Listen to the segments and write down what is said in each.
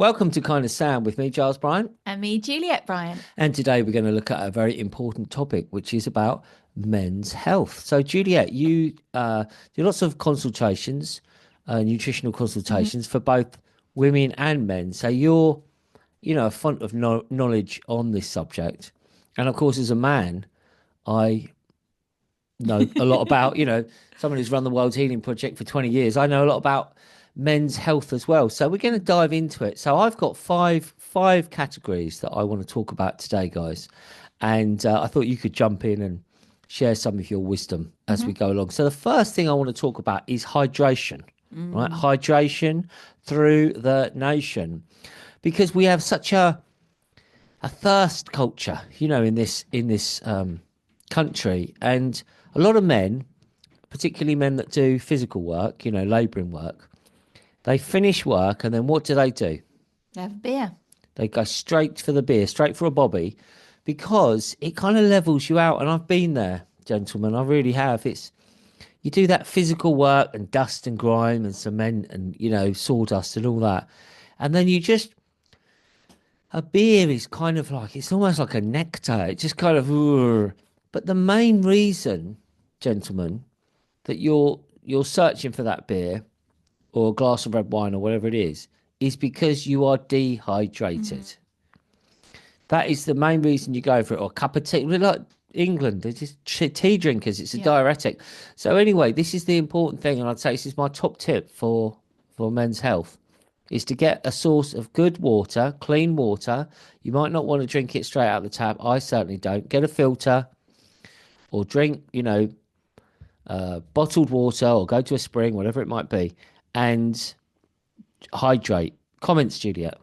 Welcome to Kind of Sound with me, Giles Bryant. And me, Juliette Bryant. And today we're going to look at a very important topic, which is about men's health. So, Juliette, you do lots of consultations, nutritional hmm consultations for both women and men. So you're, a font of knowledge on this subject. And of course, as a man, I know a lot about, someone who's run the World Healing Project for 20 years. I know a lot about men's health as well. So we're going to dive into it. So I've got five categories that I want to talk about today, guys. And I thought you could jump in and share some of your wisdom as we hmm go along. So the first thing I want to talk about is hydration, right? Mm. Hydration through the nation, because we have such a thirst culture, in this country, and a lot of men, particularly men that do physical work, labouring work, they finish work and then what do? Have a beer. They go straight for the beer, straight for a bobby, because it kind of levels you out. And I've been there, gentlemen. I really have. You do that physical work and dust and grime and cement and sawdust and all that, and then a beer is kind of like, it's almost like a nectar. It just kind of, but the main reason, gentlemen, that you're searching for that beer or a glass of red wine or whatever it is because you are Mm. dehydrated. That is the main reason you go for it. Or a cup of tea. We're like England, they're just tea drinkers. It's a Yeah. diuretic. So anyway, this is the important thing, and I'd say this is my top tip for men's health, is to get a source of good water, clean water. You might not want to drink it straight out of the tap. I certainly don't. Get a filter or drink, bottled water or go to a spring, whatever it might be, and hydrate. Comments, Juliet?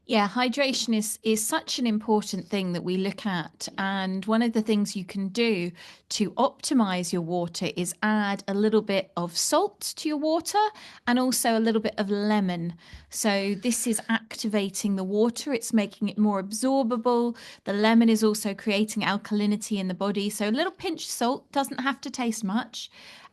Yeah, hydration is such an important thing that we look at. And one of the things you can do to optimize your water is add a little bit of salt to your water and also a little bit of lemon. So this is activating the water, it's making it more absorbable. The lemon is also creating alkalinity in the body. So a little pinch of salt doesn't have to taste much.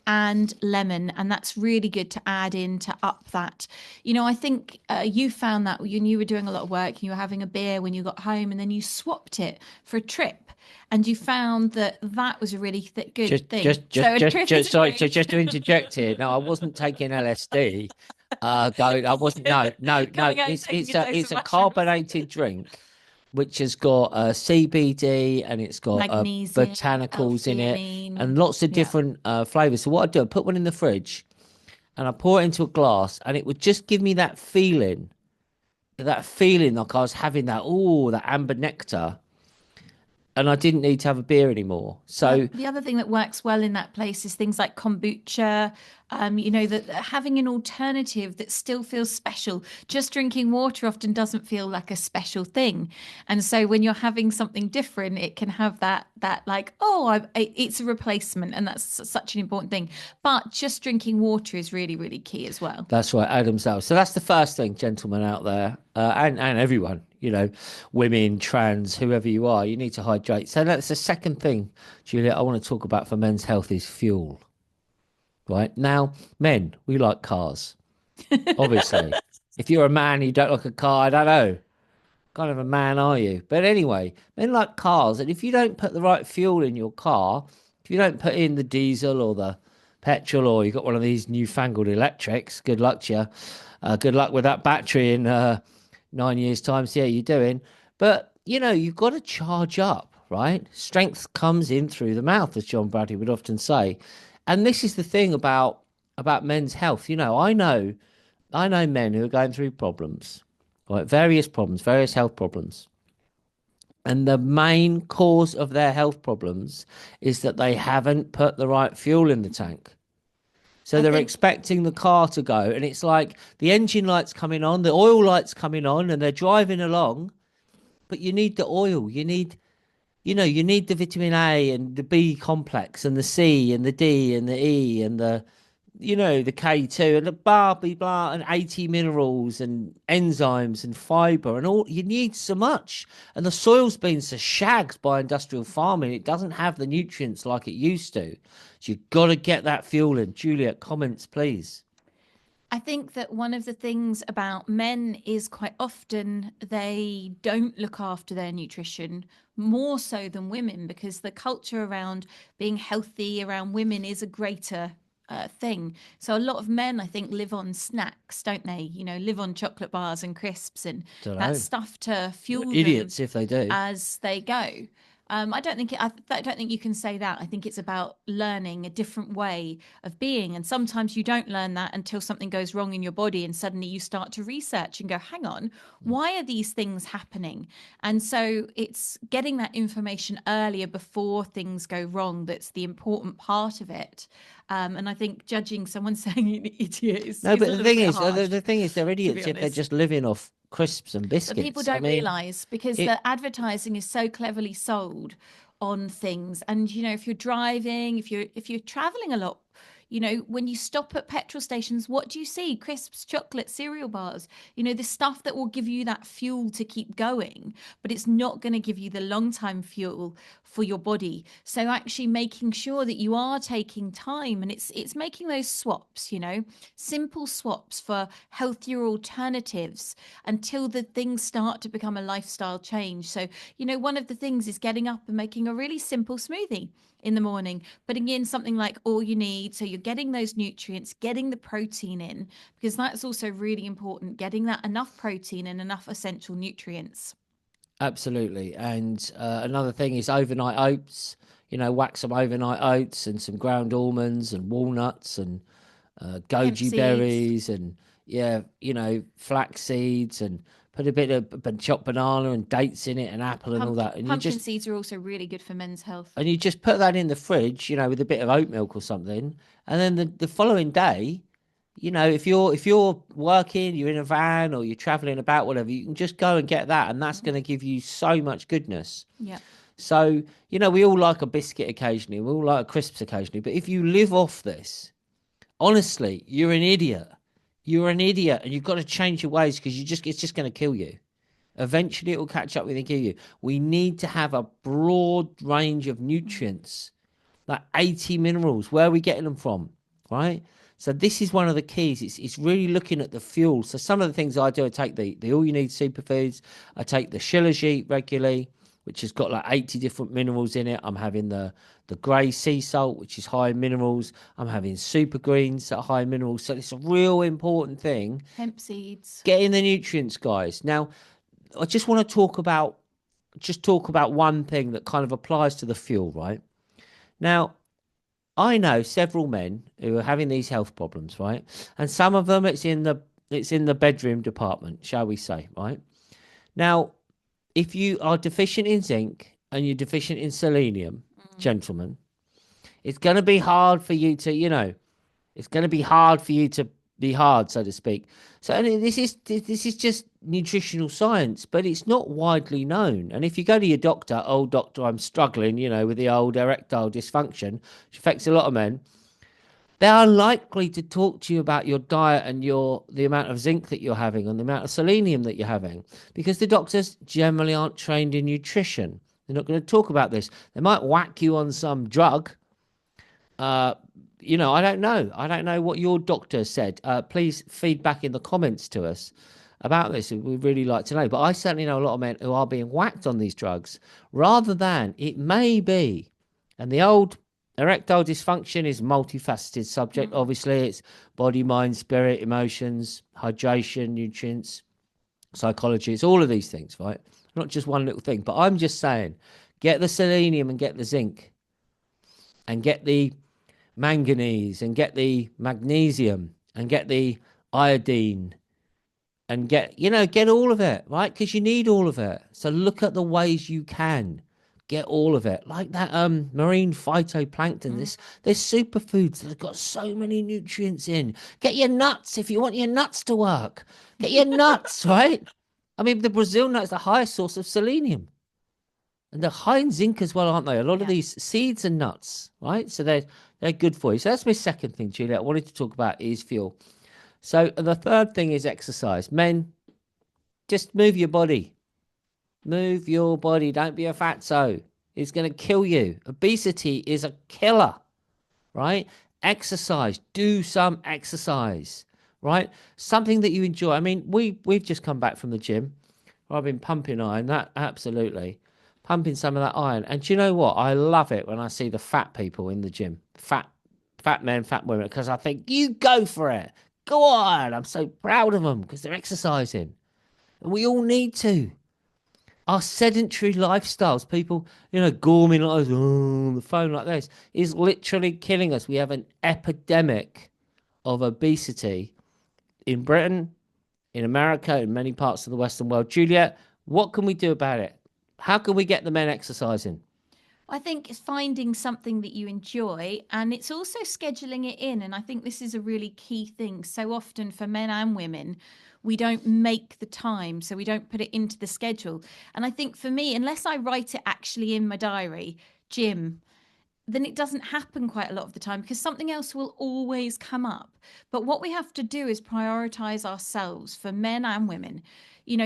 And lemon, and that's really good to add in to up that. I think you found that when you were doing a lot of work, you were having a beer when you got home, and then you swapped it for a trip, and you found that that was a really good Just, thing. just, So just, a just, trip is just a sorry. So great. just to interject here. No, I wasn't taking LSD. Going. I wasn't. No, no, no. Coming out and It's taking it's a a dose of it's a mushrooms, carbonated drink, which has got CBD and it's got magnesium, botanicals in it L-theanine. and lots of Yeah. different flavors. So what I do, I put one in the fridge and I pour it into a glass, and it would just give me that feeling like I was having that amber nectar, and I didn't need to have a beer anymore. Well, So the other thing that works well in that place is things like kombucha. That having an alternative that still feels special. Just drinking water often doesn't feel like a special thing, and so when you're having something different, it can have that like, oh, it's a replacement, and that's such an important thing. But just drinking water is really, really key as well. that's right, Adam's out. So that's the first thing, gentlemen out there, and everyone, women, trans, whoever you are, you need to hydrate. So that's the second thing, Julia, I want to talk about for men's health is fuel. Right now, men, we like cars, obviously. If you're a man, you don't like a car. I don't know. Kind of a man are you? But anyway, men like cars, and if you don't put the right fuel in your car, if you don't put in the diesel or the petrol, or you got one of these newfangled electrics, good luck to you. Good luck with that battery in 9 years' time. See how you're doing. But you've got to charge up, right? Strength comes in through the mouth, as John Bradley would often say. And this is the thing about men's health. I know men who are going through problems, right? Various problems, various health problems. And the main cause of their health problems is that they haven't put the right fuel in the tank. So I they're think expecting the car to go, and it's like the engine light's coming on, the oil light's coming on, and they're driving along. But you need the oil. You need the vitamin A and the B complex and the C and the D and the E and the K2 and the blah, blah, blah, and 80 minerals and enzymes and fiber and all. You need so much. And the soil's been so shagged by industrial farming, it doesn't have the nutrients like it used to. So you've got to get that fuel in. Juliet, comments, please. I think that one of the things about men is quite often they don't look after their nutrition more so than women, because the culture around being healthy around women is a greater thing. So a lot of men, I think, live on snacks, don't they? You know, live on chocolate bars and crisps and Don't that know. stuff to fuel them Idiots if they do. as they go. I don't think you can say that. I think it's about learning a different way of being, and sometimes you don't learn that until something goes wrong in your body, and suddenly you start to research and go, "Hang on, why are these things happening?" And so it's getting that information earlier before things go wrong that's the important part of it. And I think judging someone saying an idiot No, is but a little bit the harsh, thing is, they're to be idiots if they're honest. just living off crisps and But people biscuits. I don't mean, realize because it. the advertising is so cleverly sold on things. And you know, if you're driving, if you're traveling a lot, you know, when you stop at petrol stations, what do you see? Crisps, chocolate, cereal bars, you know, the stuff that will give you that fuel to keep going, but it's not going to give you the long time fuel for your body. So actually making sure that you are taking time, and it's making those swaps, you know, simple swaps for healthier alternatives until the things start to become a lifestyle change. So, you know, one of the things is getting up and making a really simple smoothie in the morning, putting in something like all you need. So you're getting those nutrients, getting the protein in, because that's also really important, getting that enough protein and enough essential nutrients. Absolutely. And another thing is overnight oats. You know, whack some overnight oats and some ground almonds and walnuts and Hemp goji seeds, berries and, yeah, you know, flax seeds, and put a bit of chopped banana and dates in it and apple and all that. pumpkin seeds are also really good for men's health. And you just put that in the fridge, you know, with a bit of oat milk or something. And then the following day, you know, if you're working, you're in a van or you're traveling about, whatever, you can just go and get that, and that's Mhm. going to give you so much goodness. Yeah. So, you know, we all like a biscuit occasionally, we all like crisps occasionally, but if you live off this, honestly, you're an idiot. You're an idiot, and you've got to change your ways, because it's just going to kill you. Eventually, it will catch up with and kill you. We need to have a broad range of Mm. nutrients, like 80 minerals. Where are we getting them from? Right? So this is one of the keys. It's really looking at the fuel. So some of the things I do, I take the all you need superfoods. I take the shilajit regularly, which has got like 80 different minerals in it. I'm having the grey sea salt, which is high in minerals. I'm having super greens that are high in minerals. So it's a real important thing. Hemp seeds. Getting the nutrients, guys. Now, I just want to talk about one thing that kind of applies to the fuel, right? Now, I know several men who are having these health problems, right? And some of them it's in the bedroom department, shall we say, right? Now, if you are deficient in zinc and you're deficient in selenium, Mm. gentlemen, it's going to be hard for you to, you know, it's going to be hard for you to be hard, so to speak. So, and this is just nutritional science, but it's not widely known. And if you go to your doctor, "Oh, doctor, I'm struggling," you know, with the old erectile dysfunction, which affects a lot of men, they're unlikely to talk to you about your diet and the amount of zinc that you're having and the amount of selenium that you're having, because the doctors generally aren't trained in nutrition. They're not going to talk about this. They might whack you on some drug. uh, you know, I don't know. I don't know what your doctor said. Please feed back in the comments to us about this. We'd really like to know. But I certainly know a lot of men who are being whacked on these drugs, rather than it may be. And the old erectile dysfunction is a multifaceted subject. Mm. Obviously, it's body, mind, spirit, emotions, hydration, nutrients, psychology. It's all of these things, right? Not just one little thing. But I'm just saying, get the selenium and get the zinc and get the manganese and get the magnesium and get the iodine and get, you know, get all of it, right? Because you need all of it. So look at the ways you can get all of it, like that marine phytoplankton. Mm. There's superfoods that have got so many nutrients in. Get your nuts if you want your nuts to work. Get your nuts, right? I mean, the Brazil nut is the highest source of selenium. And they're high in zinc as well, aren't they? A lot of Yeah. these seeds and nuts, right? So they're good for you. So that's my second thing, Juliet. I wanted to talk about is fuel. So the third thing is exercise. Men, just move your body. Move your body. Don't be a fatso. It's going to kill you. Obesity is a killer, right? Exercise. Do some exercise, right? Something that you enjoy. I mean, we've just come back from the gym. I've been pumping iron, that absolutely. Pumping some of that iron. And do you know what? I love it when I see the fat people in the gym. Fat men, fat women, because I think you go for it. Go on. I'm so proud of them because they're exercising. And we all need to. Our sedentary lifestyles, people, gorming like this, on the phone like this, is literally killing us. We have an epidemic of obesity in Britain, in America, in many parts of the Western world. Juliet, what can we do about it? How can we get the men exercising? I think it's finding something that you enjoy, and it's also scheduling it in. And I think this is a really key thing. So often for men and women, we don't make the time, so we don't put it into the schedule. And I think for me, unless I write it actually in my diary, gym, then it doesn't happen quite a lot of the time because something else will always come up. But what we have to do is prioritize ourselves for men and women.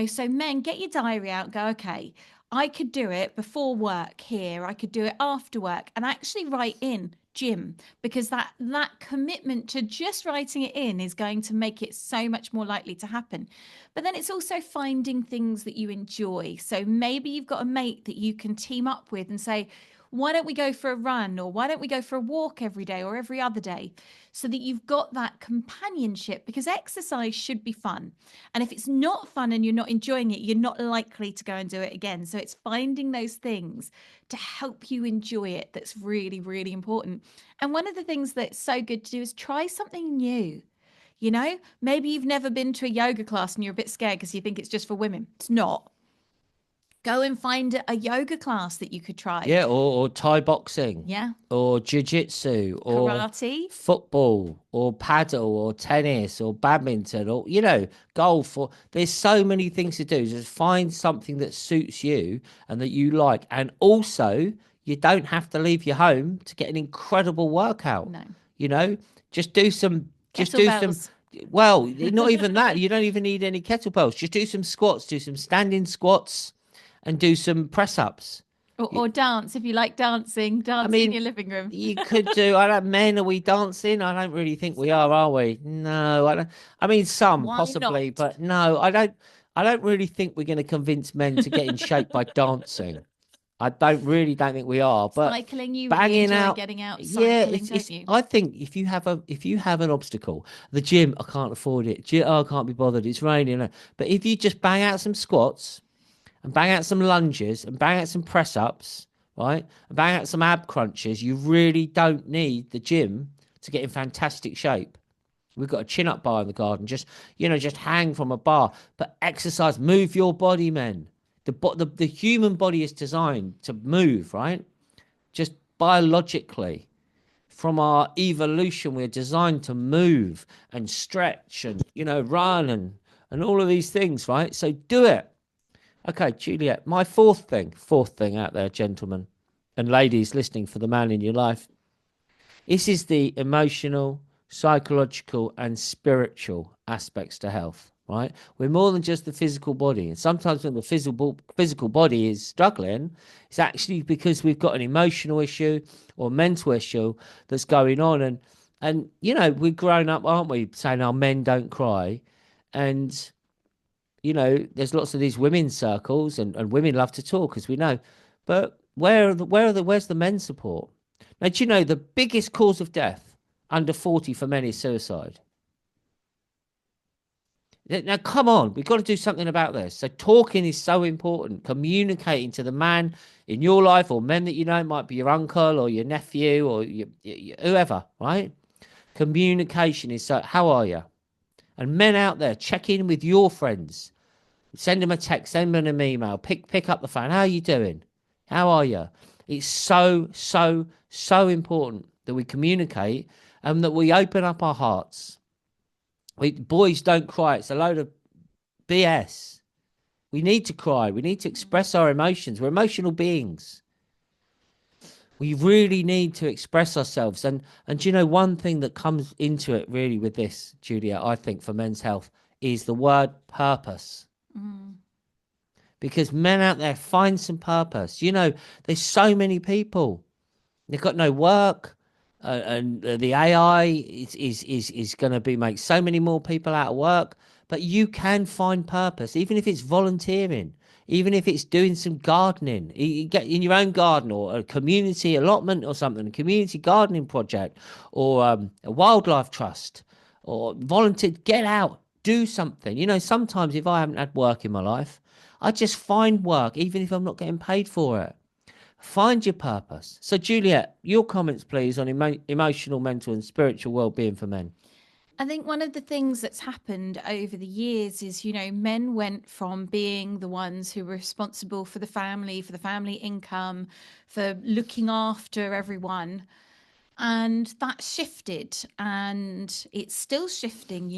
So men, get your diary out, go, okay, I could do it before work here, I could do it after work, and actually write in gym, because that commitment to just writing it in is going to make it so much more likely to happen. But then it's also finding things that you enjoy. So maybe you've got a mate that you can team up with and say, why don't we go for a run, or why don't we go for a walk every day or every other day, so that you've got that companionship, because exercise should be fun. And if it's not fun and you're not enjoying it, you're not likely to go and do it again. So it's finding those things to help you enjoy it that's really, really important. And one of the things that's so good to do is try something new. Maybe you've never been to a yoga class and you're a bit scared because you think it's just for women. It's not. Go and find a yoga class that you could try. Yeah, or Thai boxing, Yeah. or jiu-jitsu, or Karate. football, or paddle, or tennis, or badminton, or golf. Or there's so many things to do. Just find something that suits you and that you like, and also you don't have to leave your home to get an incredible workout. No. You know, just do some, just do some. Kettlebells. Well, not even that. You don't even need any kettlebells. Just do some squats, do some standing squats, and do some press ups. Or dance if you like dancing. I Dance in mean, your living room. you could do. I don't. Men, are we dancing? I don't really think we are we? No, I don't. I mean, some Why possibly, not? but no, I don't. I don't really think we're going to convince men to get in shape by dancing. I don't think we are. But Cycling, you really banging enjoy out, getting out yeah, cycling, don't it's. you? I think if you have an obstacle, the gym, I can't afford it. I can't be bothered. It's raining. But if you just bang out some squats and bang out some lunges and bang out some press ups, right? And bang out some ab crunches. You really don't need the gym to get in fantastic shape. We've got a chin up bar in the garden. Just hang from a bar. But exercise, move your body, men. The human body is designed to move, right? Just biologically. From our evolution, we're designed to move and stretch and run and all of these things, right? So do it. Okay, Juliet, my fourth thing out there, gentlemen and ladies listening, for the man in your life. This is the emotional, psychological, and spiritual aspects to health, right? We're more than just the physical body. And sometimes when the physical body is struggling, it's actually because we've got an emotional issue or mental issue that's going on. And we're grown up, aren't we, saying our men don't cry. And there's lots of these women's circles, and women love to talk, as we know. But where's the men's support? Now, do you know the biggest cause of death under 40 for men is suicide? Now, come on, we've got to do something about this. So talking is so important. Communicating to the man in your life, or men that it might be your uncle or your nephew or whoever, right? Communication is so. How are you? And men out there, check in with your friends. Send them a text, send them an email, pick up the phone. How are you doing? How are you? It's so, so, so important that we communicate and that we open up our hearts. Boys don't cry. It's a load of BS. We need to cry. We need to express our emotions. We're emotional beings. We really need to express ourselves. And one thing that comes into it really with this, Julia, I think for men's health is the word purpose. Because men out there, find some purpose. There's so many people. They've got no work. and the AI is going to be make so many more people out of work. But you can find purpose, even if it's volunteering, even if it's doing some gardening. You get in your own garden or a community allotment or something, a community gardening project, or a wildlife trust, or volunteer. Get out, do something. You know, sometimes if I haven't had work in my life, I just find work, even if I'm not getting paid for it. Find your purpose. So, Juliet, your comments, please, on emotional, mental, and spiritual well-being for men. I think one of the things that's happened over the years is, men went from being the ones who were responsible for the family income, for looking after everyone, and that shifted, and it's still shifting,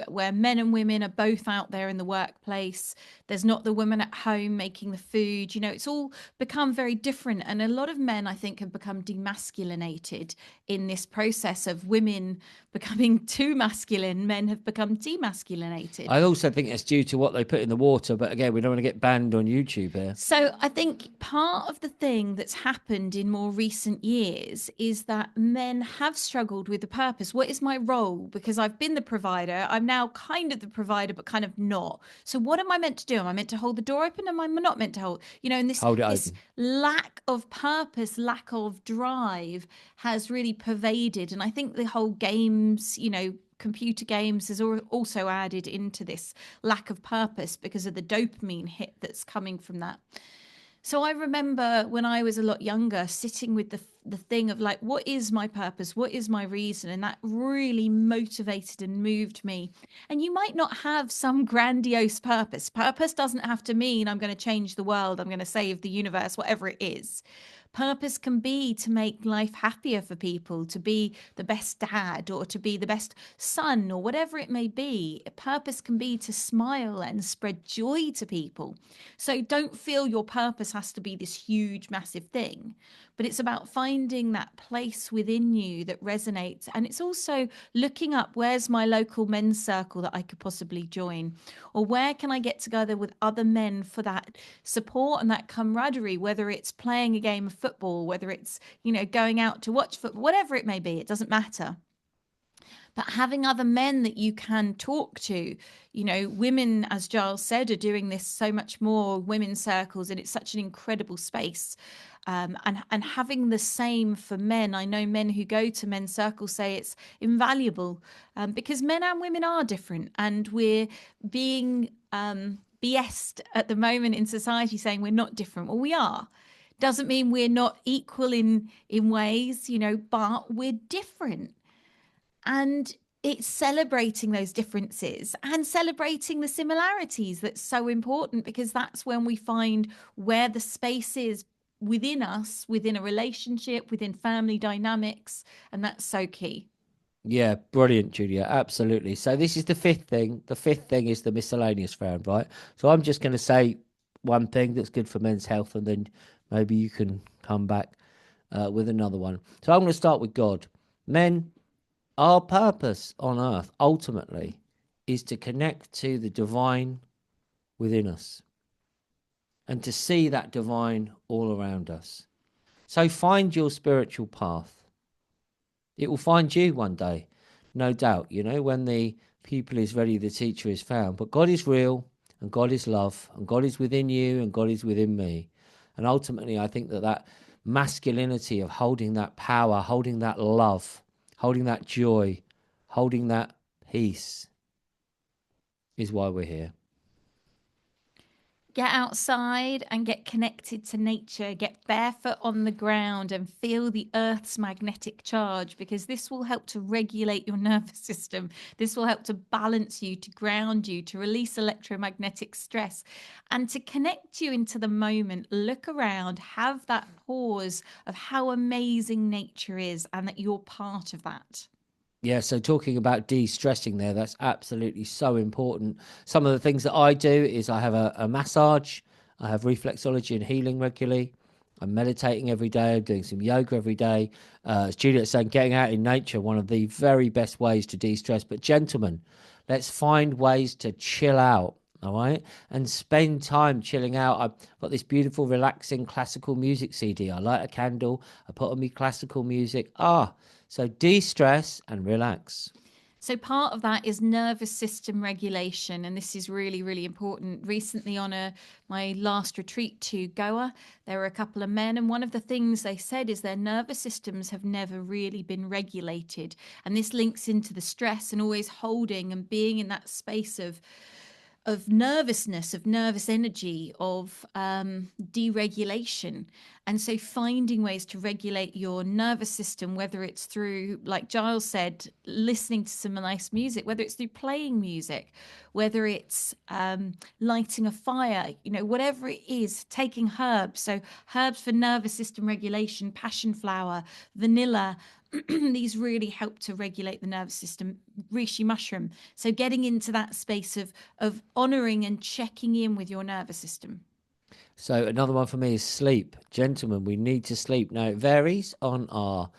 where men and women are both out there in the workplace. There's not the woman at home making the food. It's all become very different. And a lot of men, I think, have become demasculinated in this process of women becoming too masculine. Men have become demasculinated. I also think it's due to what they put in the water, but again, we don't want to get banned on YouTube here. So I think part of the thing that's happened in more recent years is that men have struggled with the purpose. What is my role? Because I've been the provider. I'm now kind of the provider, but kind of not. So what am I meant to do? Am I meant to hold the door open? Am I not meant to hold? And Hold it this open. lack of purpose, lack of drive has really pervaded. And I think the whole games, computer games has also added into this lack of purpose because of the dopamine hit that's coming from that. So I remember when I was a lot younger sitting with the thing of like, what is my purpose? What is my reason? And that really motivated and moved me. And you might not have some grandiose purpose. Purpose doesn't have to mean I'm going to change the world, I'm going to save the universe, whatever it is. Purpose can be to make life happier for people, to be the best dad or to be the best son or whatever it may be. Purpose can be to smile and spread joy to people. So don't feel your purpose has to be this huge, massive thing, but it's about finding that place within you that resonates. And it's also looking up, where's my local men's circle that I could possibly join? Or where can I get together with other men for that support and that camaraderie, whether it's playing a game of football, whether it's, going out to watch football, whatever it may be, it doesn't matter. But having other men that you can talk to, women, as Giles said, are doing this so much more, women's circles, and it's such an incredible space. And having the same for men. I know men who go to men's circles say it's invaluable, because men and women are different, and we're being BS'd at the moment in society saying we're not different. Well, we are. Doesn't mean we're not equal in ways, but we're different. And it's celebrating those differences and celebrating the similarities that's so important, because that's when we find where the space is within us, within a relationship, within family dynamics. And that's so key. Yeah, brilliant, Julia. Absolutely. So this is the fifth thing. The fifth thing is the miscellaneous round, right? So I'm just going to say one thing that's good for men's health, and then maybe you can come back with another one. So I'm going to start with God. Men, our purpose on earth ultimately is to connect to the divine within us and to see that divine all around us. So find your spiritual path. It will find you one day, no doubt, when the pupil is ready, the teacher is found. But God is real, and God is love, and God is within you, and God is within me. And ultimately, I think that masculinity of holding that power, holding that love, holding that joy, holding that peace is why we're here. Get outside and get connected to nature. Get barefoot on the ground and feel the earth's magnetic charge, because this will help to regulate your nervous system. This will help to balance you, to ground you, to release electromagnetic stress, and to connect you into the moment. Look around, have that pause of how amazing nature is and that you're part of that. Yeah, so talking about de-stressing there, that's absolutely so important. Some of the things that I do is I have a massage, I have reflexology and healing regularly. I'm meditating every day, I'm doing some yoga every day. As Juliet's saying, getting out in nature, one of the very best ways to de-stress. But gentlemen, let's find ways to chill out, all right? And spend time chilling out. I've got this beautiful, relaxing classical music CD. I light a candle, I put on me classical music. So de-stress and relax. So part of that is nervous system regulation, and this is really, really important. Recently, on my last retreat to Goa, there were a couple of men, and one of the things they said is their nervous systems have never really been regulated, and this links into the stress and always holding and being in that space of nervousness, of nervous energy, of deregulation. And so finding ways to regulate your nervous system, whether it's through, like Giles said, listening to some nice music, whether it's through playing music, whether it's lighting a fire, whatever it is, taking herbs. So herbs for nervous system regulation, passion flower, vanilla, these really help to regulate the nervous system. Reishi mushroom. So getting into that space of honoring and checking in with your nervous system. So another one for me is sleep. Gentlemen, we need to sleep. Now it varies on our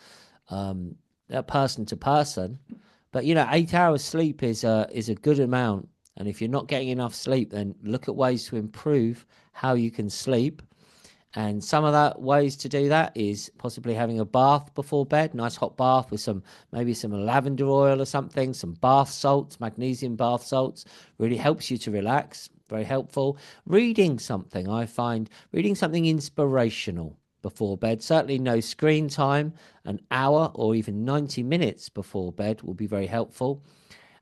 person to person, but 8 hours sleep is a good amount. And if you're not getting enough sleep, then look at ways to improve how you can sleep. And some of that ways to do that is possibly having a bath before bed, nice hot bath with maybe some lavender oil or something, some bath salts, magnesium bath salts, really helps you to relax. Very helpful. Reading something, I find reading something inspirational before bed, certainly no screen time, an hour or even 90 minutes before bed will be very helpful.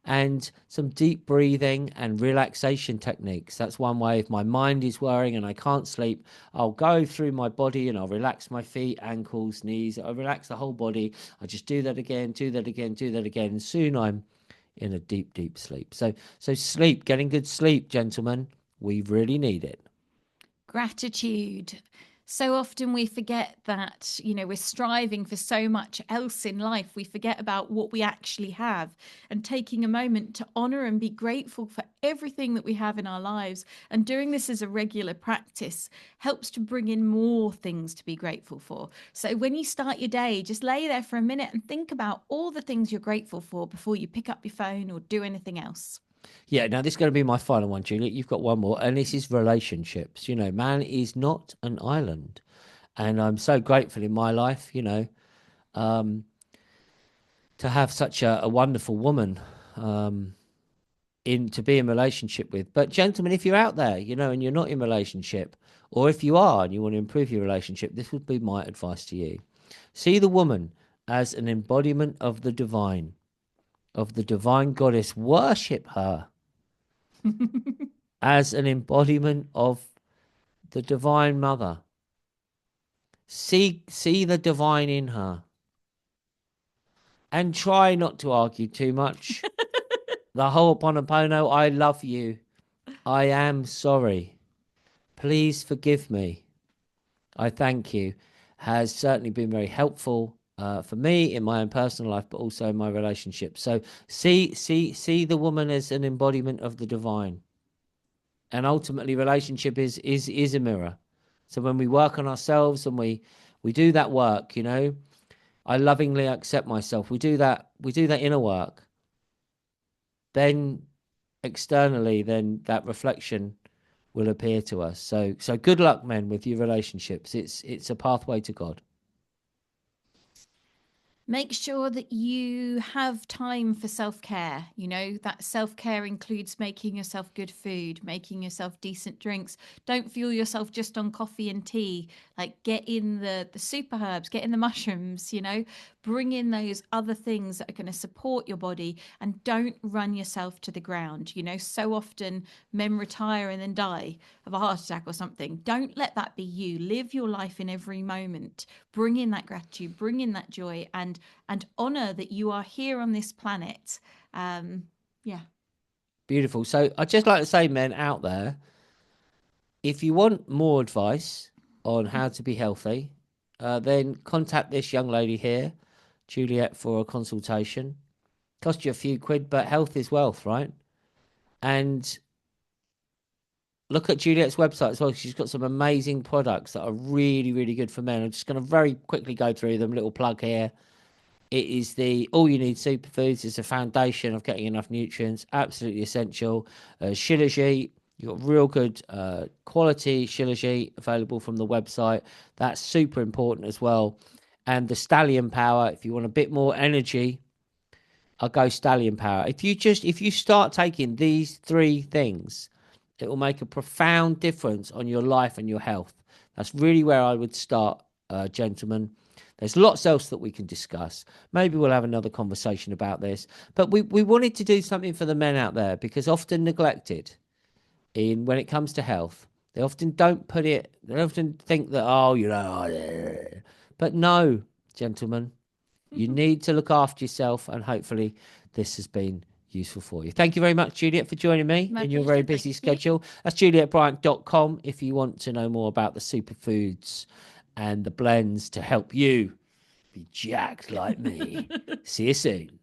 And some deep breathing and relaxation techniques. That's one way. If my mind is worrying and I can't sleep, I'll go through my body and I'll relax my feet, ankles, knees. I'll relax the whole body. I just do that again, do that again, do that again. And soon I'm in a deep, deep sleep. So sleep, getting good sleep, gentlemen, we really need it. Gratitude. So often we forget that, we're striving for so much else in life. We forget about what we actually have, and taking a moment to honor and be grateful for everything that we have in our lives. And doing this as a regular practice helps to bring in more things to be grateful for. So when you start your day, just lay there for a minute and think about all the things you're grateful for before you pick up your phone or do anything else. Yeah, now this is going to be my final one, Juliet. You've got one more, and this is relationships. Man is not an island. And I'm so grateful in my life, um, to have such a wonderful woman to be in relationship with. But gentlemen, if you're out there, and you're not in relationship, or if you are and you want to improve your relationship, this would be my advice to you. See the woman as an embodiment of the divine goddess. Worship her as an embodiment of the divine mother. See the divine in her. And try not to argue too much. The Ho'oponopono, I love you. I am sorry. Please forgive me. I thank you. Has certainly been very helpful for me in my own personal life, but also in my relationship. So see the woman as an embodiment of the divine. And ultimately relationship is a mirror. So when we work on ourselves and we do that work, I lovingly accept myself. We do that inner work. Then externally, then that reflection will appear to us. So good luck, men, with your relationships. It's a pathway to God. Make sure that you have time for self-care. That self-care includes making yourself good food, making yourself decent drinks. Don't fuel yourself just on coffee and tea. Like, get in the super herbs, get in the mushrooms, bring in those other things that are going to support your body, and don't run yourself to the ground. So often men retire and then die of a heart attack or something. Don't let that be you. Live your life in every moment. Bring in that gratitude, bring in that joy, and honor that you are here on this planet. Yeah. Beautiful. So I'd just like to say, men out there, if you want more advice on how to be healthy, then contact this young lady here, Juliet, for a consultation. Cost you a few quid, but health is wealth, right? And look at Juliet's website as well. She's got some amazing products that are really, really good for men. I'm just going to very quickly go through them. Little plug here. It is the All You Need Superfoods. It's a foundation of getting enough nutrients. Absolutely essential. Shilajit. You've got real good quality Shilajit available from the website. That's super important as well. and the Stallion Power. If you want a bit more energy, I'll go Stallion Power. If you start taking these three things, it will make a profound difference on your life and your health. That's really where I would start, gentlemen. There's lots else that we can discuss. Maybe we'll have another conversation about this. But we wanted to do something for the men out there, because often neglected in when it comes to health. They often don't put it, they often think that, oh, but no, gentlemen, you need to look after yourself, and hopefully this has been useful for you. Thank you very much, Juliette, for joining me in your very busy schedule. That's JulietteBryant.com if you want to know more about the superfoods and the blends to help you be jacked like me. See you soon.